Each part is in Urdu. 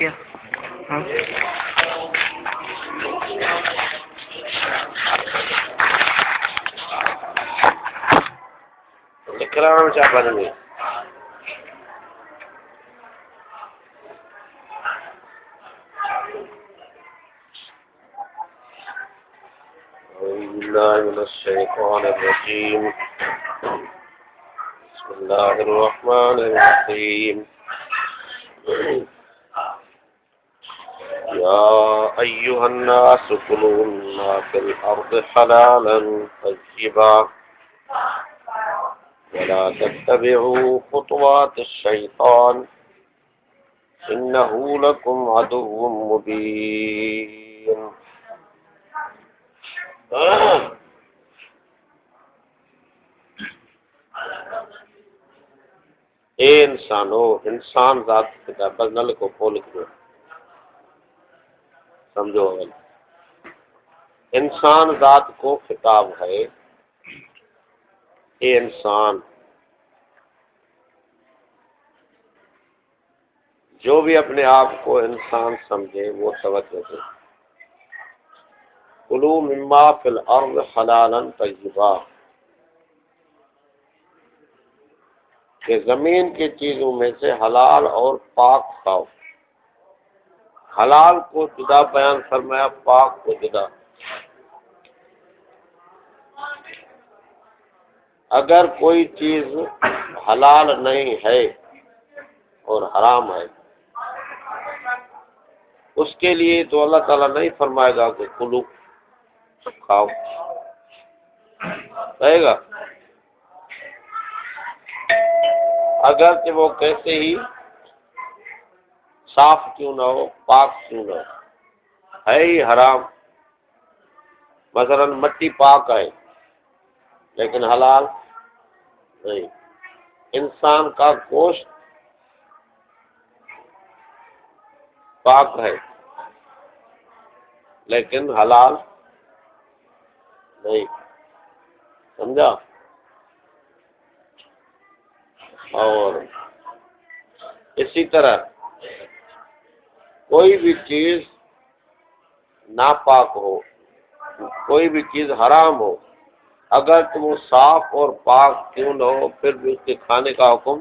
کیا؟ کرانا چاہ پڑیں گے. من الشيطان الرجيم. بسم الله الرحمن الرحيم. يا أيها الناس كلوا مما في الأرض حلالا طيبا ولا تتبعوا خطوات الشيطان إنه لكم عدو مبين. اے انسانو، انسان ذات کتاب نل کو کھول کے سمجھو. انسان ذات کو خطاب ہے. اے انسان، جو بھی اپنے آپ کو انسان سمجھے وہ توجہ دے. کلوا مما فی الارض حلالا طیبا، کہ زمین کی چیزوں میں سے حلال اور پاک کھاؤ. حلال کو جدا بیان فرمایا، پاک کو جدا. اگر کوئی چیز حلال نہیں ہے اور حرام ہے، اس کے لیے تو اللہ تعالیٰ نہیں فرمائے گا کہ کلو کھاؤ، کہے گا. اگر کہ وہ کیسے ہی صاف کیوں نہ ہو، پاک کیوں نہ ہو، ہے ہی حرام. مثلا مٹی پاک ہے لیکن حلال نہیں. انسان کا گوشت پاک ہے لیکن حلال نہیں. سمجھا؟ اور اسی طرح کوئی بھی چیز ناپاک ہو، کوئی بھی چیز حرام ہو، اگر تم صاف اور پاک کیوں نہ ہو پھر بھی اس کے کھانے کا حکم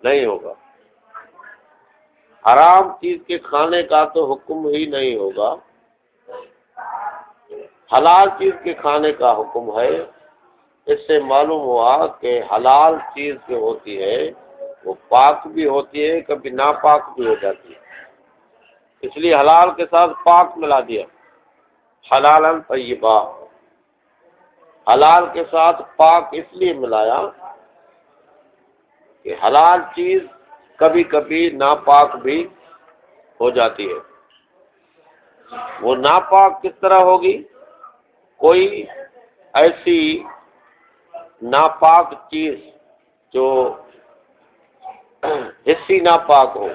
نہیں ہوگا. حرام چیز کے کھانے کا تو حکم ہی نہیں ہوگا، حلال چیز کے کھانے کا حکم ہے. اس سے معلوم ہوا کہ حلال چیز جو ہوتی ہے وہ پاک بھی ہوتی ہے، کبھی ناپاک بھی ہو جاتی ہے. اس لیے حلال کے ساتھ پاک ملا دیا، حلالا طیبا. حلال کے ساتھ پاک اس لیے ملایا کہ حلال چیز کبھی کبھی ناپاک بھی ہو جاتی ہے. وہ ناپاک کس طرح ہوگی؟ کوئی ایسی ناپاک چیز جو حصی ناپاک ہو،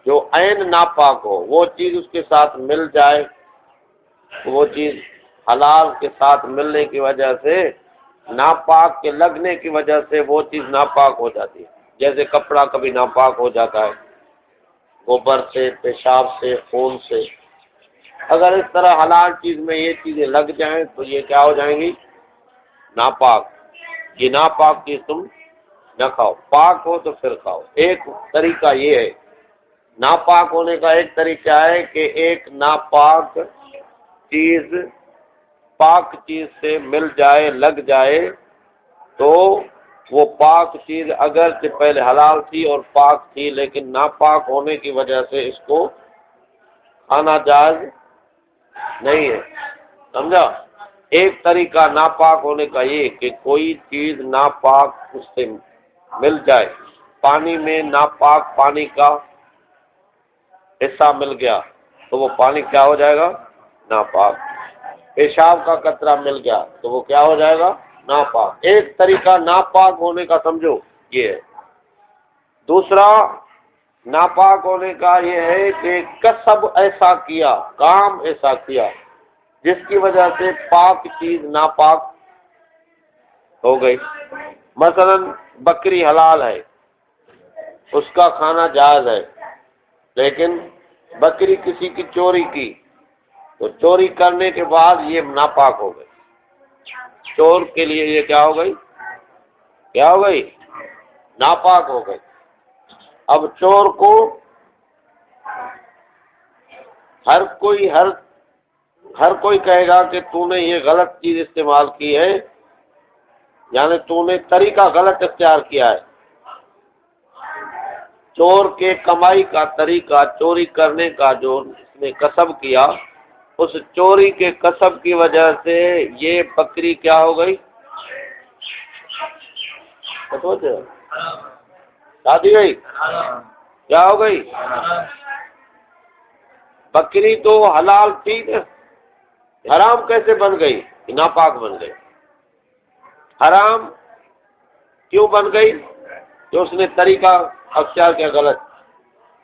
جو عین ناپاک ہو، وہ چیز اس کے ساتھ مل جائے تو وہ چیز حلال کے ساتھ ملنے کی وجہ سے، ناپاک کے لگنے کی وجہ سے وہ چیز ناپاک ہو جاتی ہے. جیسے کپڑا کبھی ناپاک ہو جاتا ہے گوبر سے، پیشاب سے، خون سے. اگر اس طرح حلال چیز میں یہ چیزیں لگ جائیں تو یہ کیا ہو جائیں گی؟ ناپاک. یہ ناپاک چیز تم نہ کھاؤ، پاک ہو تو پھر کھاؤ. ایک طریقہ یہ ہے، ناپاک ہونے کا ایک طریقہ ہے کہ ایک ناپاک چیز پاک چیز سے مل جائے، لگ جائے تو وہ پاک چیز اگرچہ پہلے حلال تھی اور پاک تھی لیکن ناپاک ہونے کی وجہ سے اس کو کھانا جائز نہیں ہے. سمجھا؟ ایک طریقہ ناپاک ہونے کا یہ کہ کوئی چیز ناپاک اس سے مل جائے. پانی میں ناپاک پانی کا حصہ مل گیا تو وہ پانی کیا ہو جائے گا؟ ناپاک. پیشاب کا قطرہ مل گیا تو وہ کیا ہو جائے گا؟ ناپاک. ایک طریقہ ناپاک ہونے کا سمجھو یہ ہے. دوسرا ناپاک ہونے کا یہ ہے کہ کسب ایسا کیا، کام ایسا کیا جس کی وجہ سے پاک چیز ناپاک ہو گئی. مثلا بکری حلال ہے، اس کا کھانا جائز ہے، لیکن بکری کسی کی چوری کی تو چوری کرنے کے بعد یہ ناپاک ہو گئی، چور کے لیے یہ کیا ہو گئی؟ کیا ہو گئی؟ ناپاک ہو گئی۔ اب چور کو ہر کوئی کہے گا کہ تو نے یہ غلط چیز استعمال کی ہے، یعنی تو نے طریقہ غلط اختیار کیا ہے۔ چور کے کمائی کا طریقہ، چوری کرنے کا جو اس نے کسب کیا، اس چوری کے کسب کی وجہ سے یہ بکری کیا ہو گئی؟ شادی گئی، کیا ہو گئی؟ بکری تو حلال تھی نا، حرام کیسے بن گئی؟ ناپاک بن گئی۔ حرام کیوں بن گئی؟ کہ اس نے طریقہ اختیار کیا غلط۔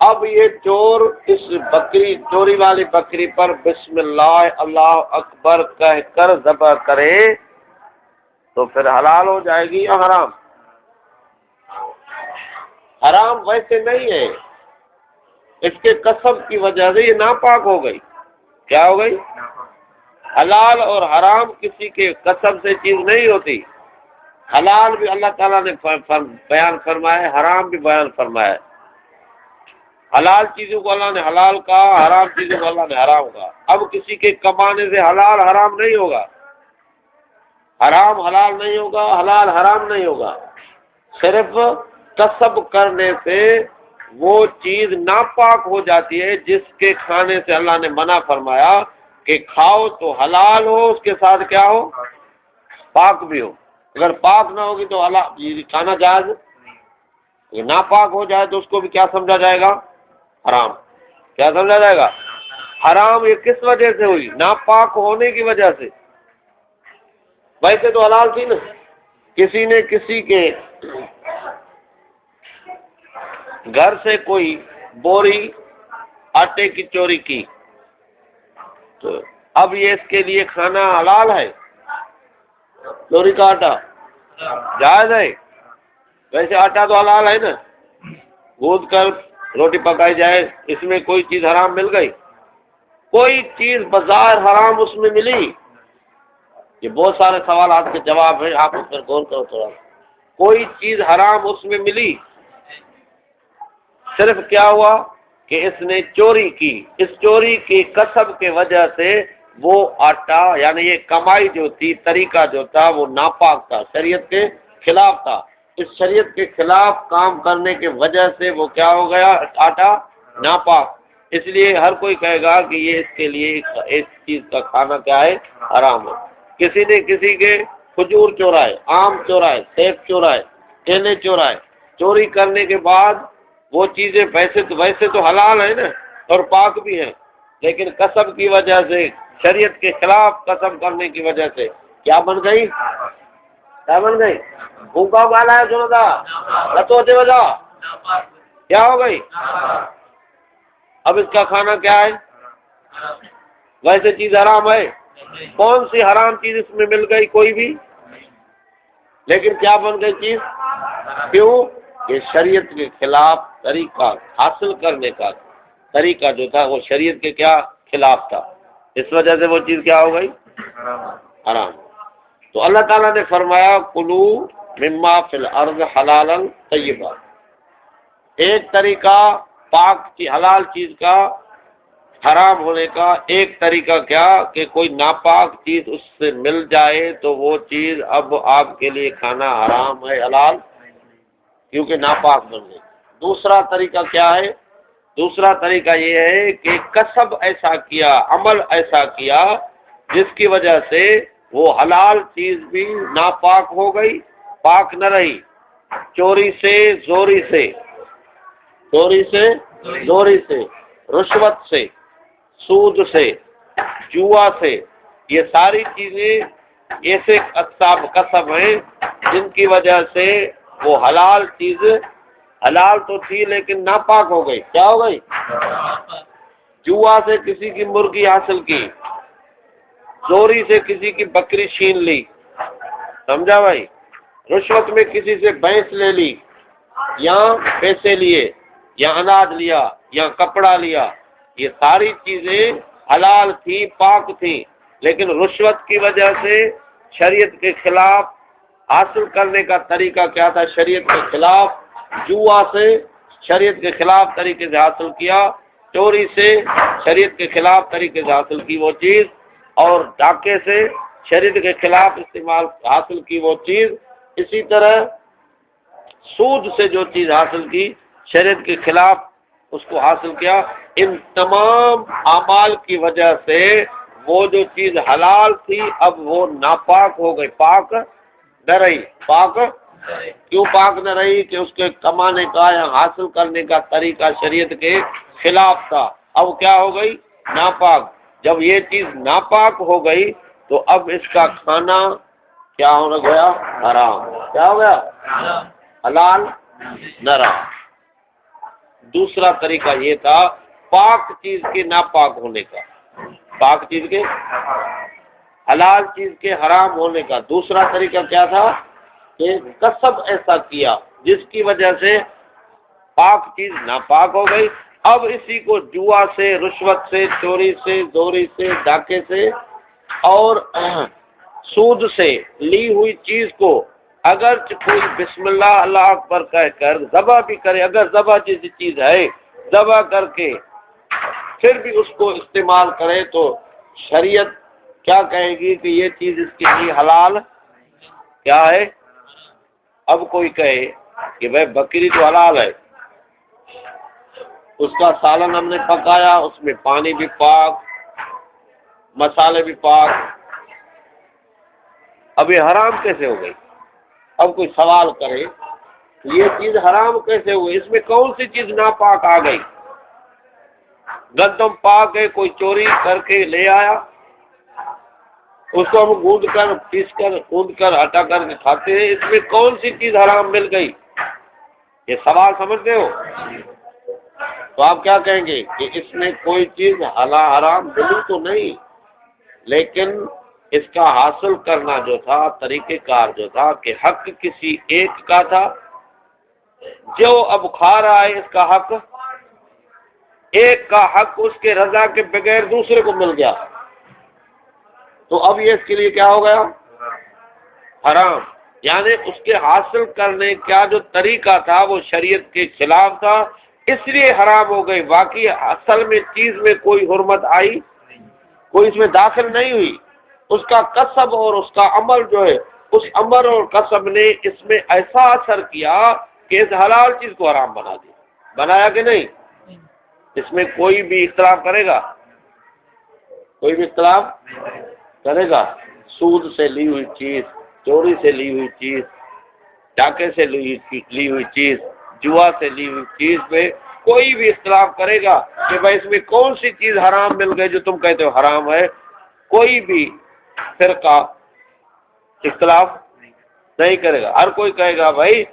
اب یہ چور اس بکری، چوری والی بکری پر بسم اللہ اللہ اکبر کہہ کر ذبح کرے تو پھر حلال ہو جائے گی یا حرام؟ حرام ویسے نہیں ہے، اس کے کسب کی وجہ سے یہ ناپاک ہو گئی۔ کیا ہو گئی؟ حلال اور حرام کسی کے کسب سے چیز نہیں ہوتی۔ حلال بھی اللہ تعالیٰ نے بیان فرمایا ہے، حرام بھی بیان فرمایا ہے۔ حلال چیزوں کو اللہ نے حلال کہا، حرام چیزوں کو اللہ نے حرام کہا۔ اب کسی کے کمانے سے حلال حرام نہیں ہوگا، حرام حلال نہیں ہوگا، حلال حرام نہیں ہوگا۔ صرف کسب کرنے سے وہ چیز ناپاک ہو جاتی ہے جس کے کھانے سے اللہ نے منع فرمایا کہ کھاؤ تو حلال ہو، اس کے ساتھ کیا ہو؟ پاک بھی ہو۔ اگر پاک نہ ہوگی تو حلال کھانا جائز، ناپاک ہو جائے تو اس کو بھی کیا سمجھا جائے گا؟ حرام۔ کیا سمجھا جائے گا؟ حرام۔ یہ کس وجہ سے ہوئی؟ ناپاک ہونے کی وجہ سے۔ ویسے تو حلال تھی نا۔ کسی نے کسی کے گھر سے کوئی بوری آٹے کی چوری کی تو اب یہ اس کے لیے کھانا حلال ہے؟ چوری کا آٹا جائز ہے؟ ویسے آٹا تو حلال ہے نا، گوندھ کر روٹی پکائی جائے، اس میں کوئی چیز حرام مل گئی؟ کوئی چیز بظاہر حرام اس میں ملی؟ یہ بہت سارے سوالات کے جواب ہیں، آپ اس پر غور کرو تھوڑا۔ کوئی چیز حرام اس میں ملی؟ صرف کیا ہوا کہ اس نے چوری کی، اس چوری کی کسب کے وجہ سے وہ آٹا، یعنی یہ کمائی جو تھی، طریقہ جو تھا وہ ناپاک تھا، شریعت کے خلاف تھا۔ اس شریعت کے خلاف کام کرنے کی وجہ سے وہ کیا ہو گیا؟ آٹا ناپاک۔ اس لیے ہر کوئی کہے گا کہ یہ اس کے لیے اس چیز کا کھانا کیا ہے؟ حرام ہے۔ کسی نے کسی کے کھجور چورائے، آم چورائے، سیب چورائے، کیلے چورائے، چوری کرنے کے بعد وہ چیزیں ویسے تو حلال ہیں نا اور پاک بھی ہیں، لیکن کسب کی وجہ سے، شریعت کے خلاف کسب کرنے کی وجہ سے کیا بن گئی؟ کیا بن گئی؟ بھوکا بالا ہے سنو دا لتو دے وجہ کیا ہو گئی؟ اب اس کا کھانا کیا ہے؟ ویسے چیز حرام ہے، کون سی حرام چیز اس میں مل گئی؟ کوئی بھی، لیکن کیا بن گئی چیز؟ کیوں؟ کہ شریعت کے خلاف طریقہ حاصل کرنے کا طریقہ جو تھا وہ شریعت کے کیا خلاف تھا، اس وجہ سے وہ چیز کیا ہو گئی؟ حرام۔ تو اللہ تعالیٰ نے فرمایا کلو مما فی الارض حلالا طیبا۔ ایک طریقہ پاک کی حلال چیز کا حرام ہونے کا، ایک طریقہ کیا کہ کوئی ناپاک چیز اس سے مل جائے تو وہ چیز اب آپ کے لیے کھانا حرام ہے، حلال کیونکہ ناپاک بن گئی۔ دوسرا طریقہ کیا ہے؟ دوسرا طریقہ یہ ہے کہ کسب ایسا کیا، عمل ایسا کیا جس کی وجہ سے وہ حلال چیز بھی ناپاک ہو گئی، پاک نہ رہی۔ چوری سے، زوری سے، چوری سے، زوری سے، رشوت سے، سود سے، جوا سے، یہ ساری چیزیں ایسے کسب ہیں جن کی وجہ سے وہ حلال چیز حلال تو تھی لیکن ناپاک ہو گئی۔ کیا ہو گئی؟ جوا سے کسی کی مرغی حاصل کی، چوری سے کسی کی بکری چھین لی، سمجھا بھائی؟ رشوت میں کسی سے بھینس لے لی، یا پیسے لیے، یا اناج لیا، یا کپڑا لیا، یہ ساری چیزیں حلال تھی، پاک تھی، لیکن رشوت کی وجہ سے شریعت کے خلاف حاصل کرنے کا طریقہ کیا تھا؟ شریعت کے خلاف جوا سے شریعت کے خلاف طریقے سے حاصل کیا، چوری سے شریعت کے خلاف طریقے سے حاصل کی وہ چیز، اور ڈاکے سے شریعت کے خلاف استعمال حاصل کی وہ چیز، اسی طرح سود سے جو چیز حاصل کی شریعت کے خلاف اس کو حاصل کیا۔ ان تمام اعمال کی وجہ سے وہ جو چیز حلال تھی اب وہ ناپاک ہو گئی، پاک نہ رہی۔ پاک کیوں پاک نہ رہی؟ کہ اس کے کمانے کا یا حاصل کرنے کا طریقہ شریعت کے خلاف تھا، اب کیا ہو گئی؟ ناپاک۔ جب یہ چیز ناپاک ہو گئی تو اب اس کا کھانا کیا ہونا گیا؟ حرام۔ کیا ہو گیا؟ حلال نہ رہا۔ دوسرا طریقہ یہ تھا پاک چیز کے ناپاک ہونے کا، پاک چیز کے حلال چیز کے حرام ہونے کا۔ دوسرا طریقہ کیا تھا؟ کہ کسب ایسا کیا جس کی وجہ سے پاک چیز ناپاک ہو گئی، اب اسی کو جوا سے، رشوت سے، چوری سے، زوری سے، ڈاکے سے اور سود سے لی ہوئی چیز کو اگر کوئی بسم اللہ اللہ اکبر کہہ کر ذبح بھی کرے، اگر ذبح جیسی چیز ہے ذبح کر کے پھر بھی اس کو استعمال کرے تو شریعت کیا کہے گی؟ کہ یہ چیز اس کے لیے حلال کیا ہے؟ اب کوئی کہے کہ بھائی بکری تو حلال ہے، اس کا سالن ہم نے پکایا، اس میں پانی بھی پاک، مسالے بھی پاک، اب یہ حرام کیسے ہو گئی؟ اب کوئی سوال کرے یہ چیز حرام کیسے ہوئی؟ اس میں کون سی چیز ناپاک آ گئی؟ گندم پاک ہے، کوئی چوری کر کے لے آیا، اس کو ہم گوند کر، پیس کر، گوند کر، آٹا کر کے کھاتے ہیں، اس میں کون سی چیز حرام مل گئی؟ یہ سوال سمجھتے ہو؟ تو آپ کیا کہیں گے کہ اس میں کوئی چیز حرام ملی تو نہیں، لیکن اس کا حاصل کرنا جو تھا، طریقہ کار جو تھا کہ حق کسی ایک کا تھا، جو اب کھا رہا ہے اس کا حق، ایک کا حق اس کے رضا کے بغیر دوسرے کو مل گیا، تو اب یہ اس کے لیے کیا ہو گیا؟ حرام۔ یعنی اس کے حاصل کرنے کا جو طریقہ تھا وہ شریعت کے خلاف تھا، اس لیے حرام ہو گئی، باقی اصل میں چیز میں کوئی حرمت آئی، کوئی اس میں داخل نہیں ہوئی۔ اس کا کسب اور اس کا عمل جو ہے، اس عمل اور کسب نے اس میں ایسا اثر کیا کہ اس حلال چیز کو حرام بنا دیا۔ بنایا کہ نہیں؟ اس میں کوئی بھی اختلاف کرے گا؟ کوئی بھی اختلاف کرے گا؟ سود سے لی ہوئی چیز، چوری سے لی ہوئی چیز، ڈاکے سے لی ہوئی چیز، جوا سے لی ہوئی چیز پہ کوئی بھی اختلاف کرے گا کہ بھائی اس میں کون سی چیز حرام مل گئی جو تم کہتے ہو حرام ہے؟ کوئی بھی فرقہ اختلاف نہیں کرے گا، ہر کوئی کہے گا بھائی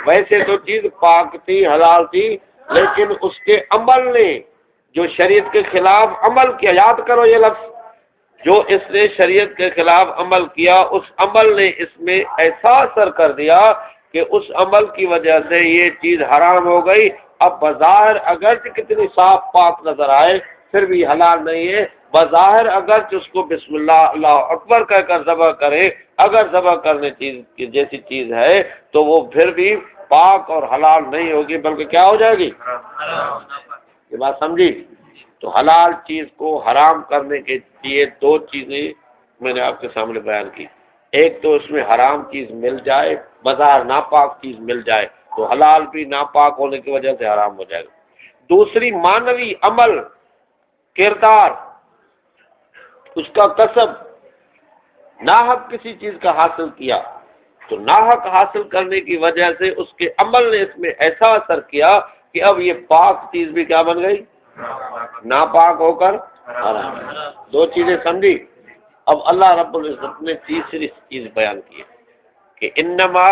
ویسے تو چیز پاک تھی، حلال تھی، لیکن اس کے عمل نے جو شریعت کے خلاف عمل کیا، یاد کرو یہ لفظ، جو اس نے شریعت کے خلاف عمل کیا، اس عمل نے اس میں ایسا اثر کر دیا کہ اس عمل کی وجہ سے یہ چیز حرام ہو گئی۔ اب بظاہر اگرچہ کتنی صاف پاک نظر آئے پھر بھی حلال نہیں ہے، بظاہر اگرچہ اس کو بسم اللہ اللہ اکبر کہہ کر ذبح کرے، اگر ذبح کرنے چیز جیسی چیز ہے تو وہ پھر بھی پاک اور حلال نہیں ہوگی، بلکہ کیا ہو جائے گی؟ یہ بات سمجھی؟ تو حلال چیز کو حرام کرنے کے لیے دو چیزیں میں نے آپ کے سامنے بیان کی، ایک تو اس میں حرام چیز مل جائے، بظاہر ناپاک چیز مل جائے تو حلال بھی ناپاک ہونے کی وجہ سے حرام ہو جائے گا، دوسری مانوی عمل، کردار، اس کا کسب، ناحق کسی چیز کا حاصل کیا تو ناحق حاصل کرنے کی وجہ سے اس کے عمل نے اس میں ایسا اثر کیا کہ اب یہ پاک چیز بھی کیا بن گئی؟ ناپاک ہو کر حرام۔ دو چیزیں سمجھی؟ اب اللہ رب العزت نے تیسری چیز بیان کی کہ انما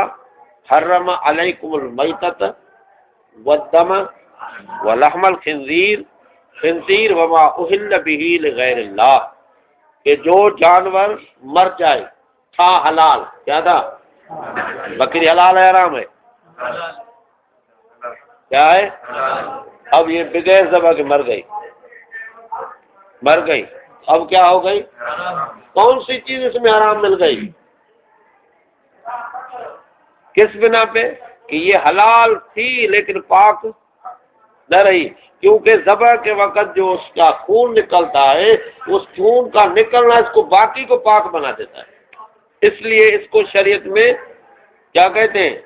حرم علیکم المیتۃ والدم ولحم الخنزیر وما اہل بہ لغیر اللہ، کہ جو جانور مر جائے تھا حلال، کیا تھا؟ بکری حلال ہے حرام ہے؟ کیا ہے؟ اب یہ بغیر ذبح کے مر گئی، اب کیا ہو گئی؟ کون سی چیز اس میں حرام مل گئی؟ کس بنا پہ؟ کہ یہ حلال تھی لیکن پاک نہ رہی، کیونکہ ذبح کے وقت جو اس کا خون نکلتا ہے، اس خون کا نکلنا اس کو باقی کو پاک بنا دیتا ہے، اس لیے اس کو شریعت میں کیا کہتے ہیں؟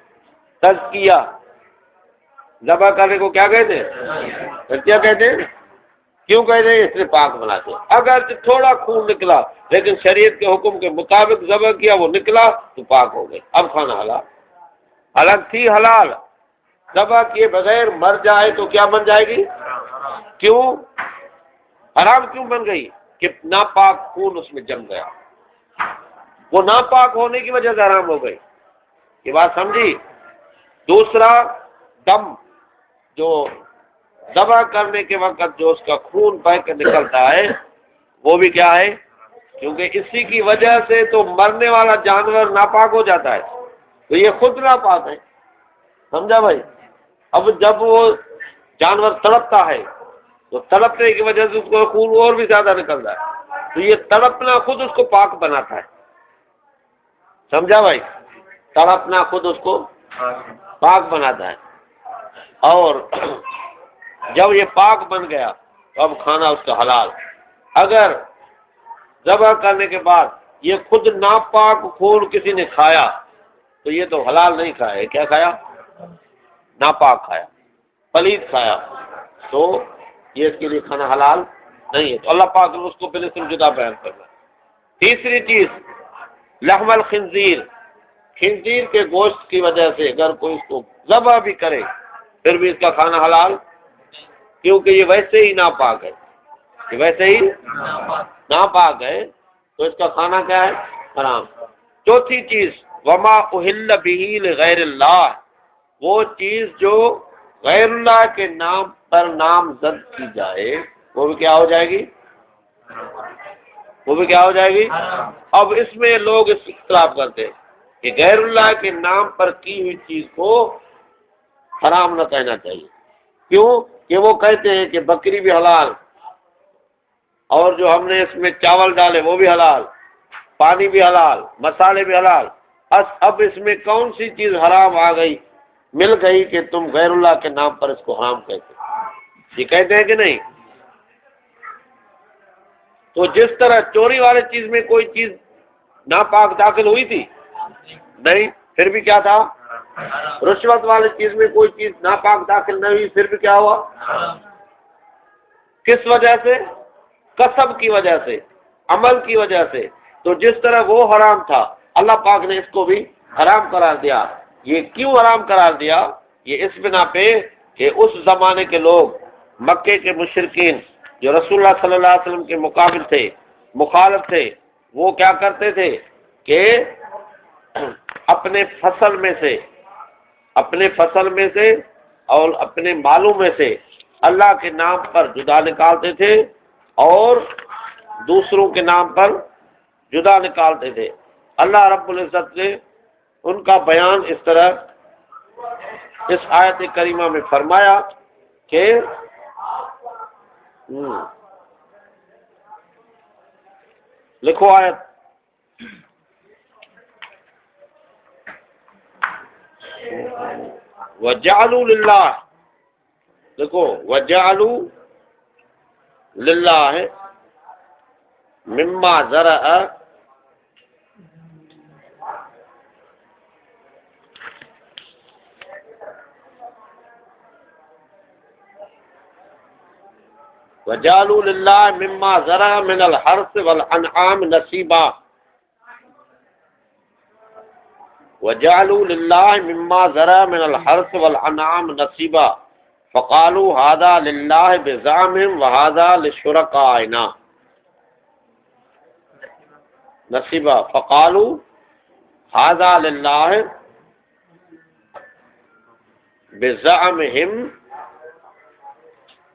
تزکیہ۔ ذبح کرنے کو کیا کہتے ہیں؟ کیا کہتے ہیں؟ کیوں کہتے ہیں؟ اس نے پاک بناتے ہیں۔ اگر تھوڑا خون نکلا لیکن شریعت کے حکم کے مطابق ذبح کیا، وہ نکلا تو پاک ہو گئے، اب کھانا حلال۔ الگ تھی حلال، ذبح کیے بغیر مر جائے تو کیا بن جائے گی؟ کیوں حرام کیوں بن گئی؟ کہ ناپاک خون اس میں جم گیا، وہ ناپاک ہونے کی وجہ سے حرام ہو گئی۔ یہ بات سمجھی؟ دوسرا، دم، جو ذبح کرنے کے وقت جو اس کا خون بہ کے نکلتا ہے، وہ بھی کیا ہے؟ کیونکہ اسی کی وجہ سے تو مرنے والا جانور ناپاک ہو جاتا ہے، تو یہ خود ناپاک ہے، سمجھا بھائی؟ اب جب وہ جانور تڑپتا ہے تو تڑپنے کی وجہ سے اس کو خون اور بھی زیادہ نکلتا ہے، تو یہ تڑپنا خود اس کو پاک بناتا ہے، سمجھا بھائی؟ تڑپنا خود اس کو پاک بناتا ہے، اور جب یہ پاک بن گیا تو اب کھانا اس کا حلال۔ اگر ذبح کرنے کے بعد یہ خود ناپاک خون کسی نے کھایا تو یہ تو حلال نہیں کھایا، کیا کھایا؟ ناپاک کھایا، پلید کھایا، تو یہ اس کے لیے کھانا حلال نہیں ہے، تو اللہ پاک نے اس کو پہلے سے جدا بیان کرنا۔ تیسری چیز، لحم الخنزیر، خنزیر کے گوشت کی وجہ سے اگر کوئی اس کو ذبح بھی کرے پھر بھی اس کا کھانا حلال، کیونکہ یہ ویسے ہی ناپاک ہے، یہ ویسے ہی ناپاک ہے، تو اس کا کھانا کیا ہے؟ حرام۔ چوتھی چیز، وما اہل بہ لغیر اللہ، وہ چیز جو غیر اللہ کے نام پر نامزد کی جائے وہ بھی کیا ہو جائے گی؟ وہ بھی کیا ہو جائے گی؟ اب اس میں لوگ اس اختلاف کرتے ہیں کہ غیر اللہ کے نام پر کی ہوئی چیز کو حرام نہ کہنا چاہیے، کیوں؟ کہ وہ کہتے ہیں کہ بکری بھی حلال، اور جو ہم نے اس میں چاول ڈالے وہ بھی حلال، پانی بھی حلال، مسالے بھی حلال، اب اس میں کون سی چیز حرام آ گئی، مل گئی کہ تم غیر اللہ کے نام پر اس کو حرام کہتے ہیں؟ یہ کہتے ہیں کہ نہیں؟ تو جس طرح چوری والے چیز میں کوئی چیز ناپاک داخل ہوئی تھی نہیں، پھر بھی کیا تھا؟ رشوت والی چیز میں کوئی چیز ناپاک داخل نہیں ہوئی، پھر بھی کیا ہوا؟ کس وجہ سے؟ کسب کی وجہ سے، عمل کی وجہ سے۔ تو جس طرح وہ حرام تھا اللہ پاک نے اس کو بھی حرام قرار دیا۔ یہ کیوں حرام قرار دیا؟ یہ اس بنا پہ کہ اس زمانے کے لوگ، مکے کے مشرکین جو رسول اللہ صلی اللہ علیہ وسلم کے مقابل تھے، مخالف تھے، وہ کیا کرتے تھے کہ اپنے فصل میں سے اور اپنے مالوں میں سے اللہ کے نام پر جدا نکالتے تھے اور دوسروں کے نام پر جدا نکالتے تھے۔ اللہ رب العزت نے ان کا بیان اس طرح اس آیت کریمہ میں فرمایا کہ لکھو آیت، وَجَعَلُوا لِلَّهِ، دیکھو وَجَعَلُوا لِلَّهِ مِمَّا زَرَعَ وَجَعَلُوا لِلَّهِ مِمَّا زَرَعَ مِنَ الْحَرْثِ وَالْأَنْعَامِ نَصِيبًا، وَجَعَلُوا لِلَّهِ مِمَّا زَرَعَ مِنَ الْحَرْثِ وَالْأَنْعَامِ نَصِيبًا فَقَالُوا هَذَا لِلَّهِ بِزَعْمِهِمْ وَهَذَا لِشُرَكَائِنَا نَصِيبًا، فَقَالُوا هَذَا لِلَّهِ بِزَعْمِهِمْ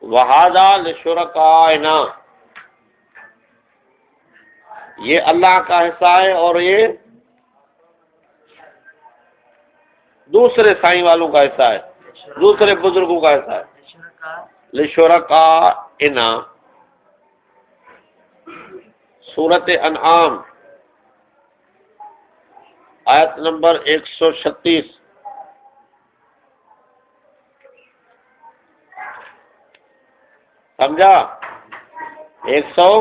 وَهَذَا لِشُرَكَائِنَا، یہ اللہ کا حصہ ہے اور یہ دوسرے سائیں والوں کا حصہ ہے، دوسرے بزرگوں کا حصہ ہے۔ لشرکائنا، سورۃ انعام آیت نمبر 136۔ سمجھا؟ 100۔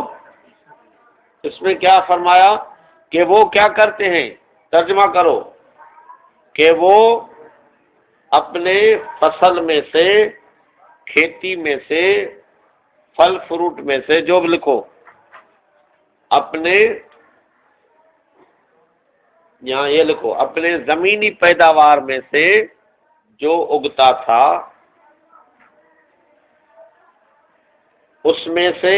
اس میں کیا فرمایا کہ وہ کیا کرتے ہیں؟ ترجمہ کرو کہ وہ اپنے فصل میں سے، کھیتی میں سے، پھل فروٹ میں سے، جو بھی لکھو، اپنے، یہاں یہ لکھو، اپنے زمینی پیداوار میں سے جو اگتا تھا اس میں سے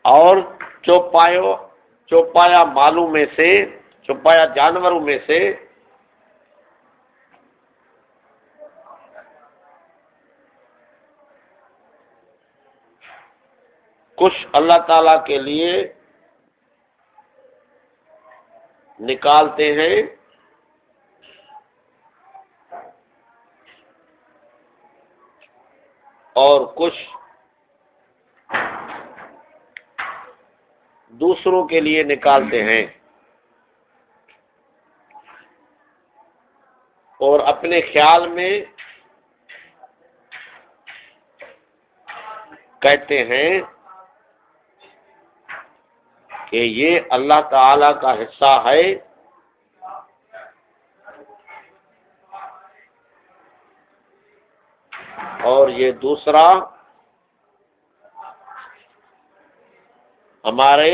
اور چوپایا مالوں میں سے، چوپایا جانوروں میں سے کچھ اللہ تعالی کے لیے نکالتے ہیں، اور کچھ دوسروں کے لیے نکالتے ہیں، اور اپنے خیال میں کہتے ہیں کہ یہ اللہ تعالی کا حصہ ہے، اور یہ دوسرا ہمارے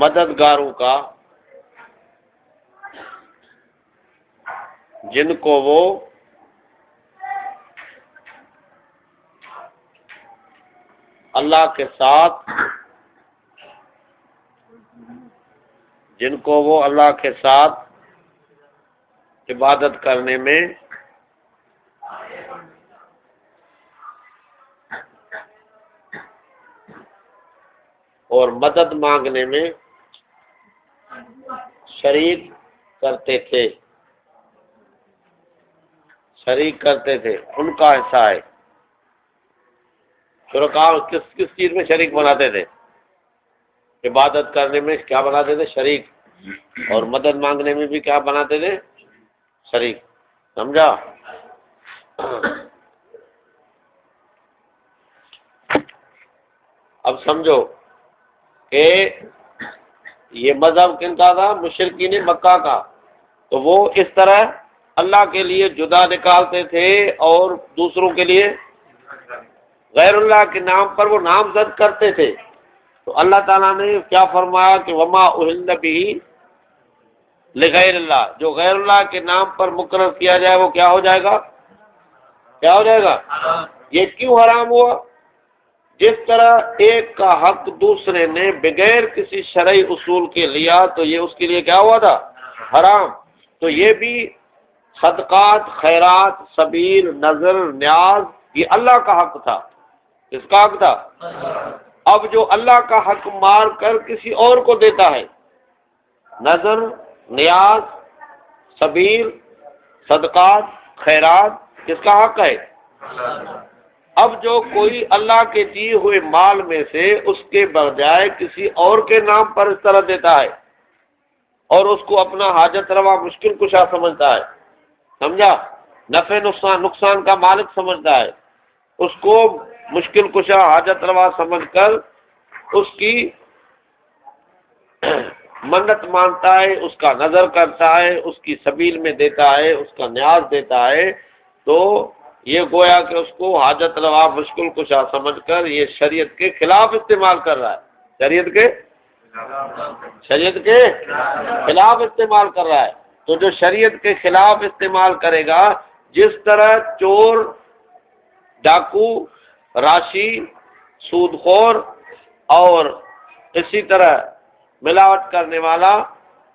مددگاروں کا، جن کو وہ اللہ کے ساتھ عبادت کرنے میں اور مدد مانگنے میں شریک کرتے تھے، ان کا حصہ ہے۔ شرکاء کس چیز میں شریک بناتے تھے؟ عبادت کرنے میں کیا بناتے تھے؟ شریک، اور مدد مانگنے میں بھی کیا بناتے تھے؟ شریک۔ سمجھا؟ اب سمجھو کہ یہ مذہب کن کا تھا؟ مشرکین مکہ کا۔ تو وہ اس طرح اللہ کے لیے جدا نکالتے تھے اور دوسروں کے لیے غیر اللہ کے نام پر وہ نامزد کرتے تھے۔ تو اللہ تعالیٰ نے کیا فرمایا کہ وما اہل بہ لغیر اللہ، جو غیر اللہ کے نام پر مقرر کیا جائے وہ کیا ہو جائے گا؟ کیا ہو جائے گا؟ یہ کیوں حرام ہوا؟ جس طرح ایک کا حق دوسرے نے بغیر کسی شرعی اصول کے لیا تو یہ اس کے لیے کیا ہوا تھا؟ حرام۔ تو یہ بھی صدقات، خیرات، سبیل، نذر، نیاز، یہ اللہ کا حق تھا۔ کس کا حق تھا؟ اب جو اللہ کا حق مار کر کسی اور کو دیتا ہے، نذر، نیاز، سبیل، صدقات، خیرات، کس کا حق ہے؟ اب جو کوئی اللہ کے دیے ہوئے مال میں سے اس کے بجائے کسی اور کے نام پر اس طرح دیتا ہے اور اس کو اپنا حاجت روا مشکل کشا سمجھتا ہے، سمجھا؟ نفع نقصان کا مالک سمجھتا ہے، اس کو مشکل کشا حاجت روا سمجھ کر اس کی منت مانتا ہے، اس کا نظر کرتا ہے، اس کی سبیل میں دیتا ہے، اس کا نیاز دیتا ہے، تو یہ گویا کہ اس کو حاجت روا مشکل کشا سمجھ کر یہ شریعت کے خلاف استعمال کر رہا ہے، شریعت کے خلاف استعمال کر رہا ہے۔ تو جو شریعت کے خلاف استعمال کرے گا، جس طرح چور، ڈاکو، راشی، سود خور اور اسی طرح ملاوٹ کرنے والا،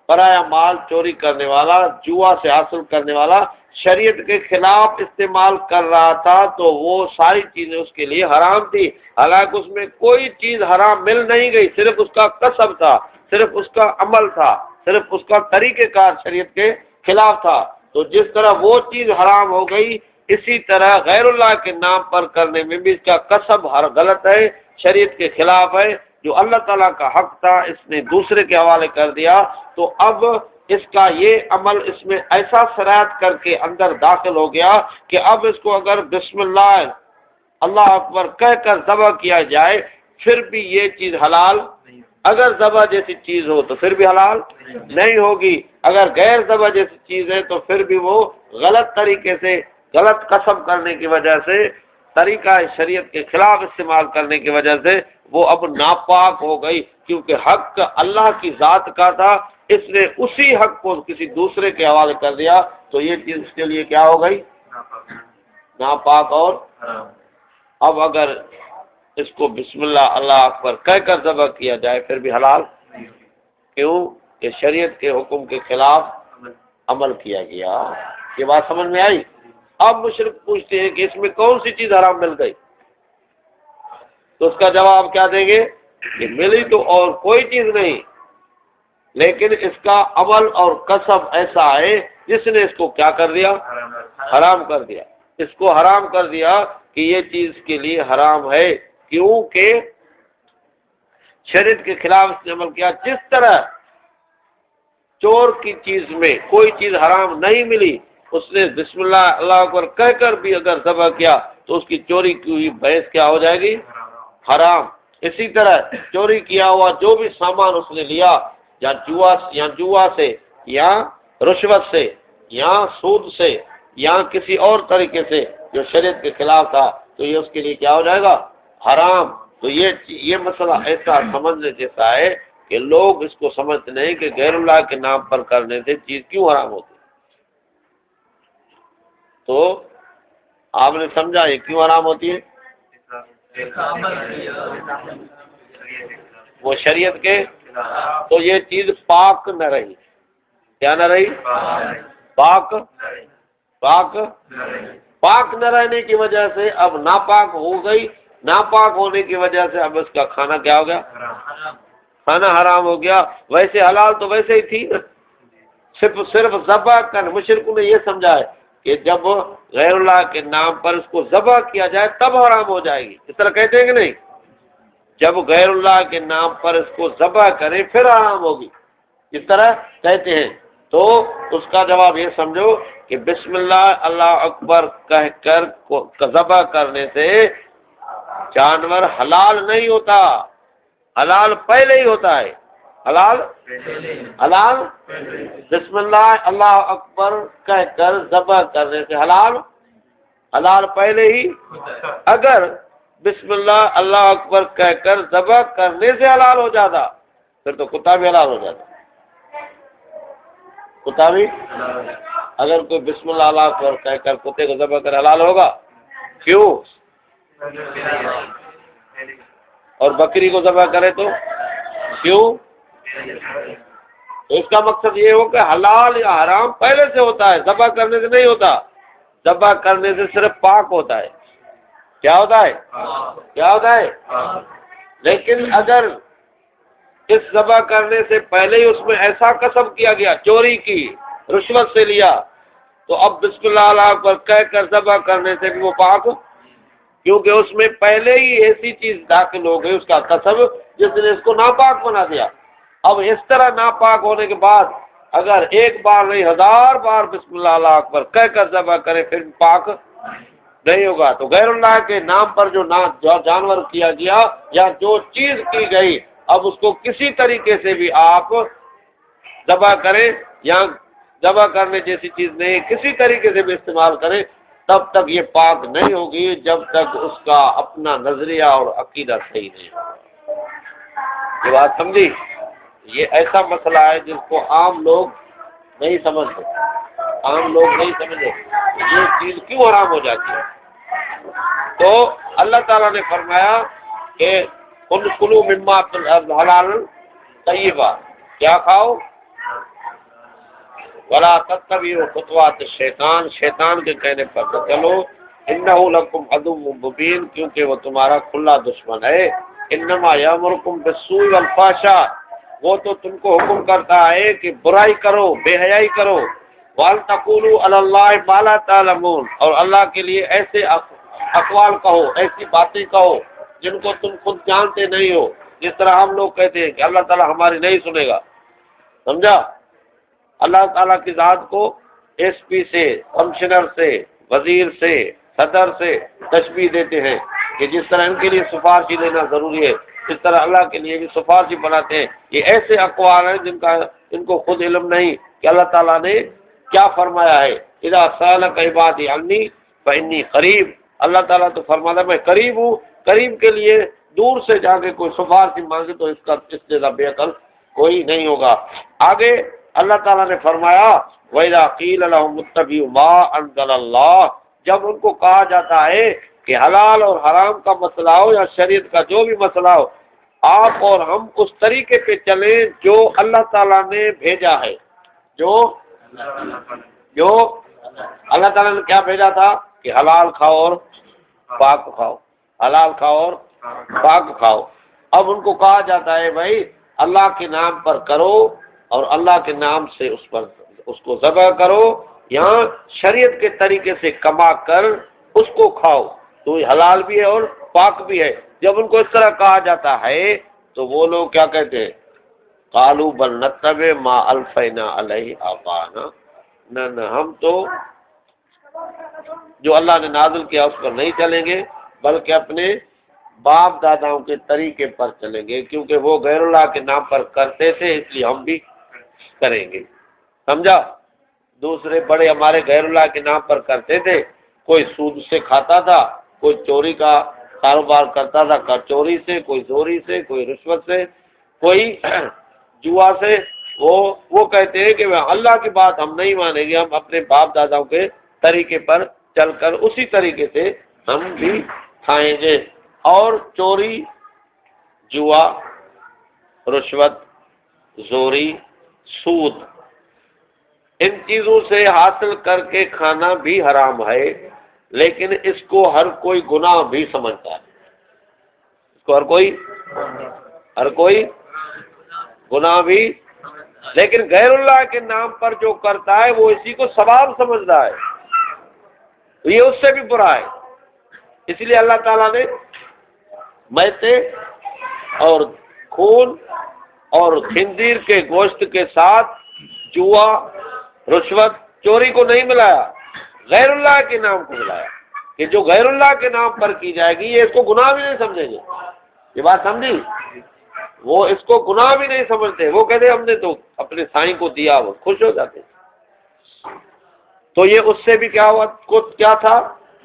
پرایا مال چوری کرنے والا، جوا سے حاصل کرنے والا، شریعت کے خلاف استعمال کر رہا تھا تو وہ ساری چیزیں اس کے لیے حرام تھی، حالانکہ اس میں کوئی چیز حرام مل نہیں گئی، صرف اس کا کسب تھا، صرف اس کا عمل تھا، صرف اس کا طریقہ کار شریعت کے خلاف تھا۔ تو جس طرح وہ چیز حرام ہو گئی، اسی طرح غیر اللہ کے نام پر کرنے میں بھی اس کا کسب غلط ہے، شریعت کے خلاف ہے۔ جو اللہ تعالیٰ کا حق تھا اس نے دوسرے کے حوالے کر دیا، تو اب اس کا یہ عمل اس میں ایسا سرایت کر کے اندر داخل ہو گیا کہ اب اس کو اگر بسم اللہ اللہ اکبر کہہ کر ذبح کیا جائے پھر بھی یہ چیز حلال، اگر ذبح جیسی چیز ہو تو پھر بھی حلال نہیں ہوگی، اگر غیر ذبح جیسی چیز ہے تو پھر بھی وہ غلط طریقے سے، غلط قسم کرنے کی وجہ سے، طریقہ شریعت کے خلاف استعمال کرنے کی وجہ سے وہ اب ناپاک ہو گئی، کیونکہ حق اللہ کی ذات کا تھا، اس نے اسی حق کو کسی دوسرے کے حوالے کر دیا، تو یہ چیز اس کے لیے کیا ہو گئی؟ ناپاک اور اب اگر اس کو بسم اللہ اللہ اکبر کہہ کر ذبح کیا جائے پھر بھی حلال، کیوں کہ شریعت کے حکم کے خلاف عمل کیا گیا۔ یہ بات سمجھ میں آئی؟ اب مشرک پوچھتے ہیں کہ اس میں کون سی چیز حرام مل گئی، تو اس کا جواب کیا دیں گے کہ ملی تو اور کوئی چیز نہیں، لیکن اس کا عمل اور کسب ایسا ہے جس نے اس کو کیا کر دیا؟ حرام کر دیا۔ اس کو حرام کر دیا کہ یہ چیز کے لیے حرام ہے، کیونکہ شریعت کے خلاف اس نے عمل کیا۔ جس طرح چور کی چیز میں کوئی چیز حرام نہیں ملی، اس نے بسم اللہ اللہ اکبر کہہ کر بھی اگر ذبح کیا تو اس کی چوری کی ہوئی بھینس کیا ہو جائے گی؟ حرام۔ اسی طرح چوری کیا ہوا جو بھی سامان اس نے لیا، یا جوا سے، یا رشوت سے، یا سود سے، یا کسی اور طریقے سے جو شریعت کے خلاف تھا، تو یہ اس کے لیے کیا ہو جائے گا؟ حرام۔ تو یہ مسئلہ ایسا سمجھنے جیسا ہے کہ لوگ اس کو سمجھتے نہیں کہ غیر اللہ کے نام پر کرنے سے چیز کیوں حرام ہوتی۔ تو آپ نے سمجھا یہ کیوں حرام ہوتی ہے؟ وہ شریعت کے، تو یہ چیز پاک نہ رہی، کیا نہ رہی؟ پاک نہ رہنے کی وجہ سے اب ناپاک ہو گئی، ناپاک ہونے کی وجہ سے اب اس کا کھانا کیا ہو گیا؟ کھانا حرام ہو گیا۔ ویسے حلال تو ویسے ہی تھی، صرف ذبح کر، مشرکوں نے یہ سمجھا ہے کہ جب غیر اللہ کے نام پر اس کو ذبح کیا جائے تب حرام ہو جائے گی، اس طرح کہتے ہیں کہ نہیں؟ جب غیر اللہ کے نام پر اس کو ذبح کریں پھر حرام ہوگی، اس طرح کہتے ہیں۔ تو اس کا جواب یہ سمجھو کہ بسم اللہ اللہ اکبر کہہ کر ذبح کرنے سے جانور حلال نہیں ہوتا، حلال پہلے ہی ہوتا ہے۔ حلال بسم اللہ اللہ اکبر کہہ کر ذبح کرنے سے حلال پہلے ہی، اگر بسم اللہ اللہ اکبر کہہ کر ذبح کرنے سے حلال ہو جاتا پھر تو کتا بھی حلال ہو جاتا۔ کتا بھی، اگر کوئی بسم اللہ اللہ اکبر کہہ کر کتے کو ذبح کر حلال ہوگا، کیوں؟ اور بکری کو ذبح کرے تو کیوں؟ اس کا مقصد یہ ہو کہ حلال یا حرام پہلے سے ہوتا ہے، ذبح کرنے سے نہیں ہوتا۔ ذبح کرنے سے صرف پاک ہوتا ہے۔ کیا ہوتا ہے؟ لیکن اگر اس ذبح کرنے سے پہلے ہی اس میں ایسا قسم کیا گیا، چوری کی، رشوت سے لیا، تو اب بسم اللہ اللہ پر کہہ کر ذبح کرنے سے بھی وہ پاک، کیونکہ اس میں پہلے ہی ایسی چیز داخل ہو گئی، اس کا قسم، جس نے اس کو ناپاک بنا دیا۔ اب اس طرح ناپاک ہونے کے بعد اگر ایک بار نہیں 1000 بار بسم اللہ اللہ اکبر کہہ کر ذبح کرے پھر پاک نہیں ہوگا۔ تو غیر اللہ کے نام پر جو جانور کیا گیا یا جو چیز کی گئی، اب اس کو کسی طریقے سے بھی آپ ذبح کریں یا ذبح کرنے جیسی چیز نہیں، کسی طریقے سے بھی استعمال کریں، تب تک یہ پاک نہیں ہوگی جب تک اس کا اپنا نظریہ اور عقیدہ صحیح نہیں ہوگا۔ یہ بات سمجھی؟ یہ ایسا مسئلہ ہے جس کو عام لوگ نہیں سمجھتے، یہ چیز کیوں حرام ہو جاتی ہے۔ تو اللہ تعالیٰ نے فرمایا کہ کلوا مما حلال طیبا، کیا کھاؤ؟ ولا تتبعوا خطوات الشیطان، شیطان کے کہنے پر نہ چلو، انہ لکم عدو مبین، کیونکہ وہ تمہارا کھلا دشمن ہے، انما یامرکم بالسوء والفحشاء، وہ تو تم کو حکم کرتا ہے کہ برائی کرو، بے حیائی کرو، وَأَن تَقُولُوا عَلَى اللَّهِ مَا لَا تَعْلَمُونَ، اور اللہ کے لیے ایسے اقوال کہو، ایسی باتیں کہو جن کو تم خود جانتے نہیں ہو، جس طرح ہم لوگ کہتے ہیں کہ اللہ تعالیٰ ہماری نہیں سنے گا، سمجھا؟ اللہ تعالیٰ کی ذات کو ایس پی سے، کمشنر سے، وزیر سے، صدر سے تشبیہ دیتے ہیں کہ جس طرح ان کے لیے سفارشی لینا ضروری ہے، اس طرح اللہ کے لیے بھی سفارشی بناتے ہیں۔ یہ ایسے اقوال ہیں جن کو خود علم نہیں کہ اللہ تعالیٰ نے کیا فرمایا ہے، اذا سألک عبادی عنی فانی قریب، اللہ تعالیٰ تو فرماتا ہے میں قریب ہوں، قریب کے لیے دور سے جا کے کوئی سفارشی مانگے تو اس سے بے عقل کوئی نہیں ہوگا۔ آگے اللہ تعالیٰ نے فرمایا وَإِذَا قِيلَ لَهُمُ اتَّبِعُوا مَا أَنزَلَ اللَّهُ، جب ان کو کہا جاتا ہے کہ حلال اور حرام کا مسئلہ ہو یا شریعت کا جو بھی مسئلہ ہو، آپ اور ہم اس طریقے پہ چلیں جو اللہ تعالیٰ نے بھیجا ہے، جو اللہ تعالیٰ نے کیا بھیجا تھا کہ حلال کھاؤ اور پاک کھاؤ، حلال کھاؤ اور پاک کھاؤ۔ اب ان کو کہا جاتا ہے بھائی اللہ کے نام پر کرو اور اللہ کے نام سے اس کو ذبح کرو، یہاں شریعت کے طریقے سے کما کر اس کو کھاؤ، تو یہ حلال بھی ہے اور پاک بھی ہے۔ جب ان کو اس طرح کہا جاتا ہے تو وہ لوگ کیا کہتے ہیں؟ قالوا بل نتبع ما الفینا علیہ آباءنا، نہ ہم تو جو اللہ نے نازل کیا اس پر نہیں چلیں گے، بلکہ اپنے باپ داداؤں کے طریقے پر چلیں گے، کیونکہ وہ غیر اللہ کے نام پر کرتے تھے اس لیے ہم بھی کریں گے، سمجھا؟ دوسرے بڑے ہمارے غیر اللہ کے نام پر کرتے تھے، کوئی سود سے کھاتا تھا، کوئی چوری کا کاروبار کرتا تھا، چوری سے، کوئی چوری سے، کوئی رشوت سے، کوئی جوا سے، وہ کہتے ہیں کہ اللہ کی بات ہم نہیں مانیں گے، ہم اپنے باپ داداؤں کے طریقے پر چل کر اسی طریقے سے ہم بھی کھائیں گے۔ اور چوری، جوا، رشوت، زوری، سود، ان چیزوں سے حاصل کر کے کھانا بھی حرام ہے، لیکن اس کو ہر کوئی گناہ بھی سمجھتا ہے، اس کو ہر کوئی گناہ بھی، لیکن غیر اللہ کے نام پر جو کرتا ہے وہ اسی کو ثواب سمجھتا ہے، تو یہ اس سے بھی برا ہے۔ اس لیے اللہ تعالیٰ نے میتے اور خون اور خنزیر کے گوشت کے ساتھ جوا، رشوت، چوری کو نہیں ملایا، غیر اللہ کے نام کو ملایا، کہ جو غیر اللہ کے نام پر کی جائے گی یہ اس کو گناہ بھی نہیں سمجھیں گے۔ یہ بات سمجھی؟ وہ اس کو گناہ بھی نہیں سمجھتے، وہ کہتے ہم نے تو اپنے سائیں کو دیا، وہ خوش ہو جاتے۔ تو یہ اس سے بھی کیا ہوا، کیا تھا؟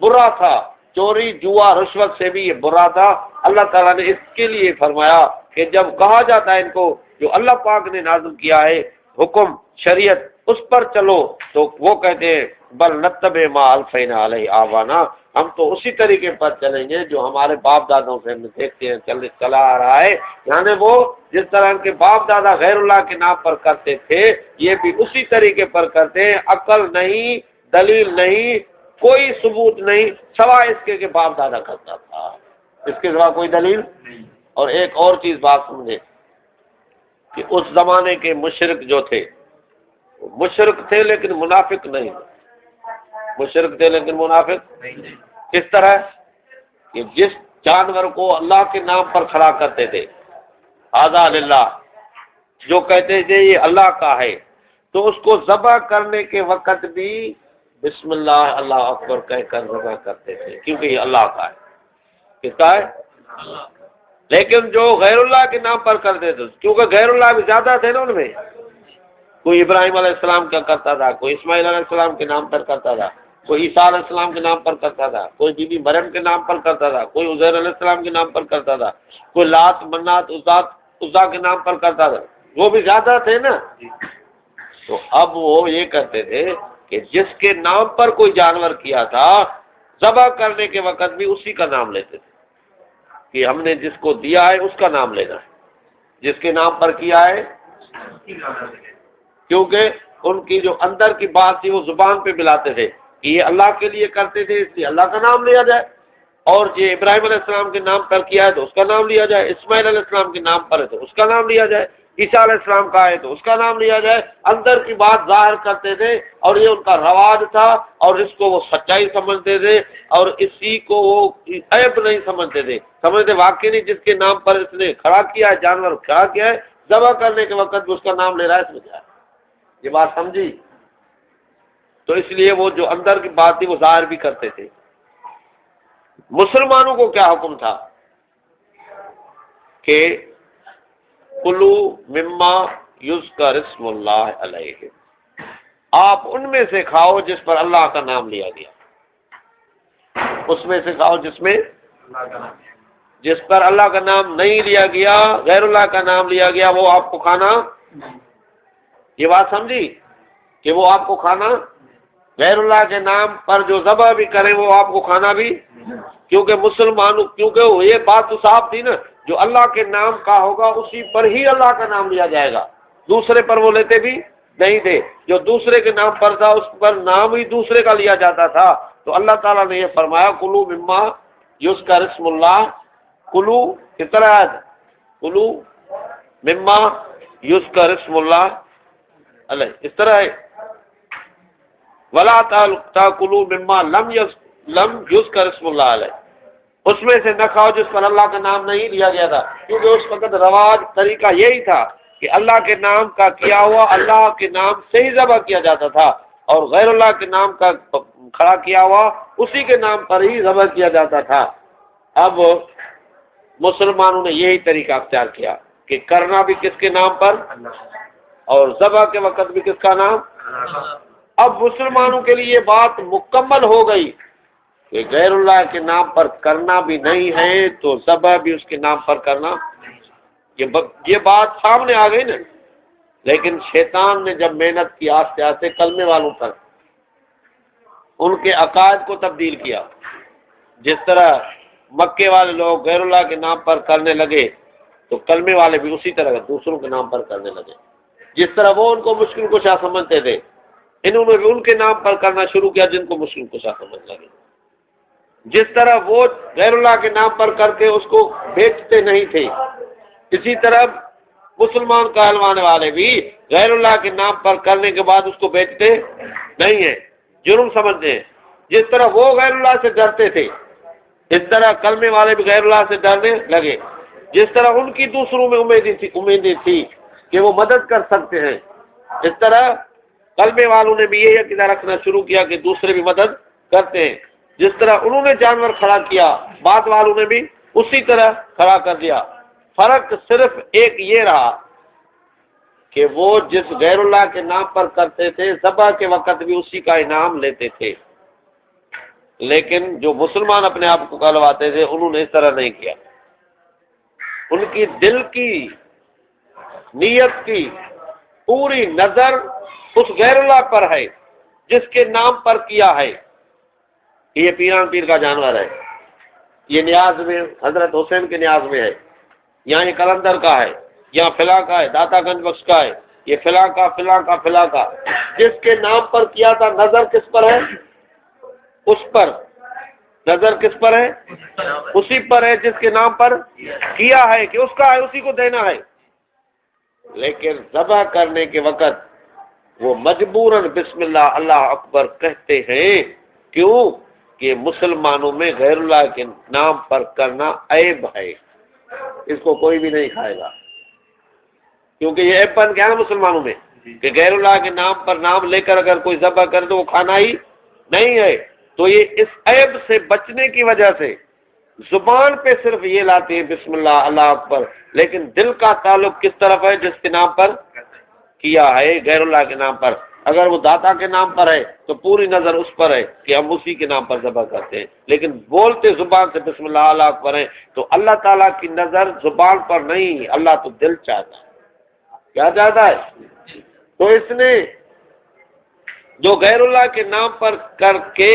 برا تھا۔ چوری، جوا، رشوت سے بھی یہ برا تھا۔ اللہ تعالیٰ نے اس کے لیے فرمایا کہ جب کہا جاتا ہے ان کو جو اللہ پاک نے نازل کیا ہے حکم، شریعت، اس پر چلو، تو وہ کہتے ہیں بل نتبع ما الفینا علیہ آبانا، ہم تو اسی طریقے پر چلیں گے جو ہمارے باپ دادوں سے ہم دیکھتے ہیں چلا آ رہا ہے، یعنی وہ جس طرح ان کے باپ دادا غیر اللہ کے نام پر کرتے تھے یہ بھی اسی طریقے پر کرتے ہیں۔ عقل نہیں، دلیل نہیں، کوئی ثبوت نہیں، سوائے اس کے کہ باپ دادا کرتا تھا، اس کے سوا کوئی دلیل نہیں۔ اور ایک اور چیز بات سمجھے کہ اس زمانے کے مشرک جو تھے، مشرک تھے لیکن منافق نہیں، مشرک تھے لیکن منافق نہیں۔ کس طرح کہ جس جانور کو اللہ کے نام پر کھڑا کرتے تھے، ھذا للہ، جو کہتے تھے یہ اللہ کا ہے، تو اس کو ذبح کرنے کے وقت بھی بسم اللہ اللہ اکبر کہہ کر ذبح کرتے تھے، کیونکہ یہ اللہ کا ہے۔ کس کا ہے؟ لیکن جو غیر اللہ کے نام پر کرتے تھے، کیونکہ غیر اللہ بھی زیادہ تھے نا ان میں، کوئی ابراہیم علیہ السلام کا کرتا تھا، کوئی اسماعیل علیہ السلام کے نام پر کرتا تھا، کوئی عیسیٰ علیہ السلام کے نام پر کرتا تھا، کوئی بی بی مریم کے نام پر کرتا تھا، کوئی عزیر علیہ السلام کے نام پر کرتا تھا، کوئی لات، منات، عزا کے نام پر کرتا تھا، وہ بھی زیادہ تھے نا۔ تو اب وہ یہ کرتے تھے کہ جس کے نام پر کوئی جانور کیا تھا، ذبح کرنے کے وقت بھی اسی کا نام لیتے تھے کہ ہم نے جس کو دیا ہے اس کا نام لینا ہے، جس کے نام پر کیا ہے، کیونکہ ان کی جو اندر کی بات تھی وہ زبان پہ ملاتے تھے کہ یہ اللہ کے لیے کرتے تھے، اس لیے اللہ کا نام لیا جائے، اور یہ ابراہیم علیہ السلام کے نام پر کیا ہے تو اس کا نام لیا جائے، اسماعیل علیہ السلام کے نام پر ہے تو اس کا نام لیا جائے، عیسیٰ علیہ السلام کا ہے تو اس کا نام لیا جائے۔ اندر کی بات ظاہر کرتے تھے اور یہ ان کا رواج تھا، اور اس کو وہ سچائی سمجھتے تھے، اور اسی کو وہ عیب نہیں سمجھتے تھے، سمجھتے واقعی نہیں جس کے نام پر اس نے کھڑا کیا ہے، جانور کھڑا کیا ہے، ذبح کرنے کے وقت بھی اس کا نام لے رہا ہے، اس میں کیا ہے؟ یہ بات سمجھی؟ تو اس لیے وہ جو اندر کی بات تھی وہ ظاہر بھی کرتے تھے۔ مسلمانوں کو کیا حکم تھا کہ کلو مما یذکر اسم اللہ علیہ، آپ ان میں سے کھاؤ جس پر اللہ کا نام لیا گیا، اس میں سے کھاؤ جس پر اللہ کا نام نہیں لیا گیا، غیر اللہ کا نام لیا گیا، وہ آپ کو کھانا، یہ بات سمجھی کہ وہ آپ کو کھانا، غیر اللہ کے نام پر جو ذبح بھی کریں وہ آپ کو کھانا بھی، کیونکہ مسلمانوں، کیونکہ یہ بات تو صاف تھی نا، جو اللہ کے نام کا ہوگا اسی پر ہی اللہ کا نام لیا جائے گا، دوسرے پر وہ لیتے بھی نہیں تھے، جو دوسرے کے نام پر تھا اس پر نام ہی دوسرے کا لیا جاتا تھا۔ تو اللہ تعالیٰ نے یہ فرمایا کلو مما یذکر اسم اللہ، کلو کس طرح ہے، کلو مما یذکر اسم اللہ علیہ، اس طرح ہے، ولا تاکلوا مما لم یذکر اسم اللہ علیہ، اس میں سے نہ کھاؤ جس پر اللہ کا نام نہیں لیا گیا تھا، کیونکہ اس وقت رواج طریقہ یہی تھا کہ اللہ کے نام کا کیا ہوا اللہ کے نام سے ہی ذبح کیا جاتا تھا، اور غیر اللہ کے نام کا کھڑا کیا ہوا اسی کے نام پر ہی ذبح کیا جاتا تھا۔ اب مسلمانوں نے یہی طریقہ اختیار کیا کہ کرنا بھی کس کے نام پر، اور ذبح کے وقت بھی کس کا نام۔ اب مسلمانوں کے لیے یہ بات مکمل ہو گئی کہ غیر اللہ کے نام پر کرنا بھی نہیں ہے تو ذبح بھی اس کے نام پر کرنا، یہ بات سامنے آ گئی نا۔ لیکن شیطان نے جب محنت کی آہستہ آہستہ کلمے والوں پر، ان کے عقائد کو تبدیل کیا، جس طرح مکے والے لوگ غیر اللہ کے نام پر کرنے لگے تو کلمے والے بھی اسی طرح دوسروں کے نام پر کرنے لگے، جس طرح وہ ان کو مشکل کشا سمجھتے تھے انہوں نے بھی ان کے نام پر کرنا شروع کیا جن کو مشکل کشا سمجھ لگے، جس طرح وہ غیر اللہ کے نام پر کر کے اس کو بیچتے نہیں تھے، اسی طرح مسلمان کہلوانے والے بھی غیر اللہ کے نام پر کرنے کے بعد اس کو بیچتے نہیں ہیں، جرم سمجھتے ہیں۔ جس طرح وہ غیر اللہ سے ڈرتے تھے اس طرح کلمے والے بھی غیر اللہ سے ڈرنے لگے، جس طرح ان کی دوسروں میں امیدیں تھی کہ وہ مدد کر سکتے ہیں، اس طرح کلمے والوں نے بھی یہ عقیدہ رکھنا شروع کیا کہ دوسرے بھی مدد کرتے ہیں، جس طرح انہوں نے جانور کھڑا کیا بعد والوں نے بھی اسی طرح کھڑا کر دیا۔ فرق صرف ایک یہ رہا کہ وہ جس غیر اللہ کے نام پر کرتے تھے ذبح کے وقت بھی اسی کا انعام لیتے تھے، لیکن جو مسلمان اپنے آپ کو کہلواتے تھے انہوں نے اس طرح نہیں کیا، ان کی دل کی نیت کی پوری نظر اس غیر اللہ پر ہے جس کے نام پر کیا ہے۔ یہ پیران پیر کا جانور ہے، یہ نیاز میں حضرت حسین کے نیاز میں ہے، یہاں یہ کلندر کا ہے، یہاں فلاں کا ہے، داتا گنج بخش کا ہے، یہ فلاں کا فلاں کا فلاں کا، جس کے نام پر کیا تھا نظر کس پر ہے، اس پر نظر کس پر ہے، اسی پر ہے جس کے نام پر کیا ہے کہ اس کا ہے اسی کو دینا ہے۔ لیکن ذبح کرنے کے وقت وہ مجبوراً بسم اللہ اللہ اکبر کہتے ہیں، کیوں کہ مسلمانوں میں غیر اللہ کے نام پر کرنا عیب ہے، اس کو کوئی بھی نہیں کھائے گا، کیونکہ یہ عیب بن گیا نا مسلمانوں میں کہ غیر اللہ کے نام پر نام لے کر اگر کوئی ذبح کر تو وہ کھانا ہی نہیں ہے۔ تو یہ اس عیب سے بچنے کی وجہ سے زبان پہ صرف یہ لاتے ہیں بسم اللہ اللہ اکبر، لیکن دل کا تعلق کس طرف ہے، جس کے نام پر کیا ہے غیر اللہ کے نام پر۔ اگر وہ داتا کے نام پر ہے تو پوری نظر اس پر ہے کہ ہم اسی کے نام پر ذبح کرتے ہیں، لیکن بولتے زبان سے بسم اللہ اللہ اکبر ہیں تو اللہ تعالیٰ کی نظر زبان پر نہیں، اللہ تو دل چاہتا ہے، کیا چاہتا ہے۔ تو اس نے جو غیر اللہ کے نام پر کر کے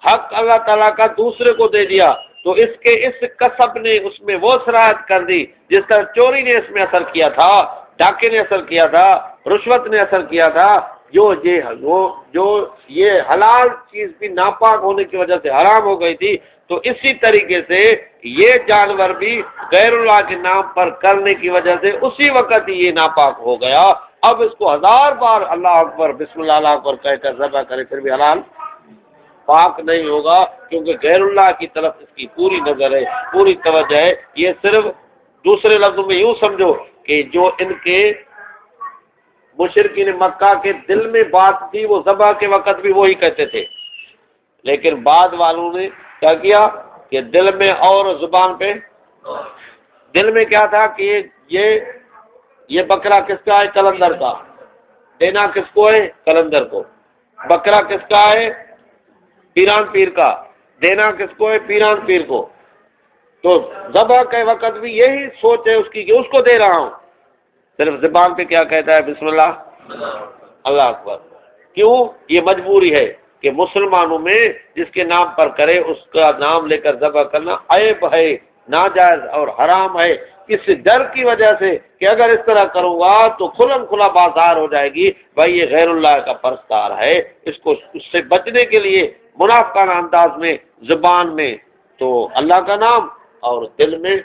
حق اللہ تعالیٰ کا دوسرے کو دے دیا تو اس کے اس کسب نے اس میں وہ سرایت کر دی جس طرح چوری نے اس میں اثر کیا تھا، ڈاکے نے اثر کیا تھا، رشوت نے اثر کیا تھا، جو یہ حلال چیز بھی ناپاک ہونے کی وجہ سے حرام ہو گئی تھی، تو اسی طریقے سے یہ جانور بھی غیر اللہ کے نام پر کرنے کی وجہ سے اسی وقت ہی یہ ناپاک ہو گیا۔ اب اس کو 1000 بار اللہ اکبر بسم اللہ اللہ اکبر کہہ کر ذبح کرے پھر بھی حلال پاک نہیں ہوگا، کیونکہ غیر اللہ کی طرف اس کی پوری نظر ہے، پوری توجہ ہے۔ یہ صرف دوسرے لفظوں میں یوں سمجھو کہ جو ان کے مشرکین مکہ کے دل میں بات تھی وہ ذبح کے وقت بھی وہی کہتے تھے، لیکن بعد والوں نے کیا کیا کہ دل میں اور زبان پہ، دل میں کیا تھا کہ یہ بکرا کس کا ہے؟ کلندر کا، دینا کس کو ہے؟ کلندر کو۔ بکرا کس کا ہے؟ پیران پیر کا، دینا کس کو ہے؟ پیران پیر کو۔ تو ذبح کے وقت بھی یہی سوچ ہے اس کی کہ اس کو دے رہا ہوں، صرف زبان پہ کیا کہتا ہے؟ بسم اللہ اللہ اکبر۔ کیوں؟ یہ مجبوری ہے کہ مسلمانوں میں جس کے نام پر کرے اس کا نام لے کر ذبح کرنا عیب ہے، ناجائز اور حرام ہے، اس ڈر کی وجہ سے کہ اگر اس طرح کروں گا تو کھلم کھلا بازار ہو جائے گی، بھائی یہ غیر اللہ کا پرستار ہے، اس کو اس سے بچنے کے لیے منافقانہ انداز میں زبان میں تو اللہ کا نام اور دل میں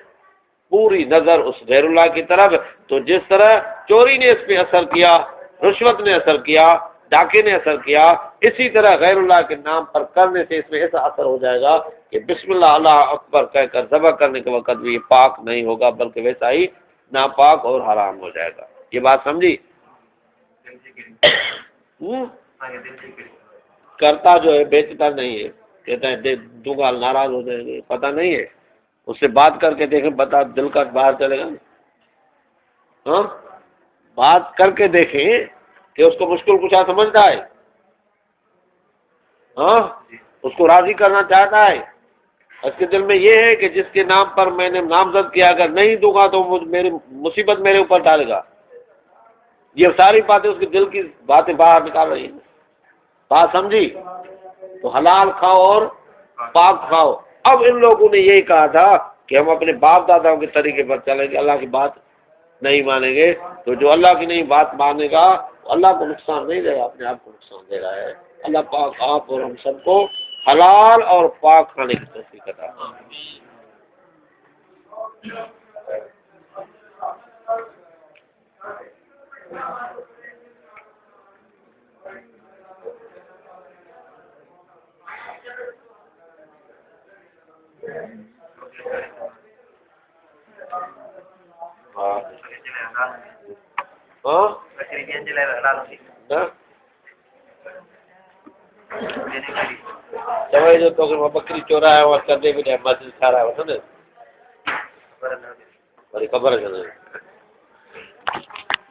پوری نظر اس غیر اللہ کی طرف۔ تو جس طرح چوری نے اس پہ اثر کیا، رشوت نے اثر کیا، ڈاکے نے اثر کیا، اسی طرح غیر اللہ کے نام پر کرنے سے اس میں ایسا اثر ہو جائے گا کہ بسم اللہ اللہ اکبر کہہ کر ذبح کرنے کے وقت بھی یہ پاک نہیں ہوگا، بلکہ ویسا ہی ناپاک اور حرام ہو جائے گا۔ یہ بات سمجھی؟ کرتا جو ہے بیچتا نہیں ہے، کہتا ہے دوں گا ناراض ہو جائیں گے، پتہ نہیں ہے، اس سے بات کر کے دیکھیں، بتا دل کا باہر چلے گا۔ ہاں بات کر کے دیکھیں کہ اس کو مشکل کچھ سمجھتا ہے، ہاں اس کو راضی کرنا چاہتا ہے، اس کے دل میں یہ ہے کہ جس کے نام پر میں نے نامزد کیا اگر نہیں دوں گا تو میری مصیبت میرے اوپر ڈالے گا۔ یہ ساری باتیں اس کے دل کی باتیں باہر نکال رہی ہیں۔ بات سمجھی؟ تو حلال کھاؤ اور پاک کھاؤ۔ اب ان لوگوں نے یہی کہا تھا کہ ہم اپنے باپ داداؤں کے طریقے پر چلیں گے، اللہ کی بات نہیں مانیں گے، تو جو اللہ کی نہیں بات مانے گا اللہ کو نقصان نہیں دے گا، اپنے آپ کو نقصان دے رہا ہے۔ اللہ پاک آپ اور ہم سب کو حلال اور پاک کھانے کی توفیق عطا فرمائے۔ جو تو بکری چورایا اور کدے بھی مسجد کھا رہا ہے، بڑی خبر ہے۔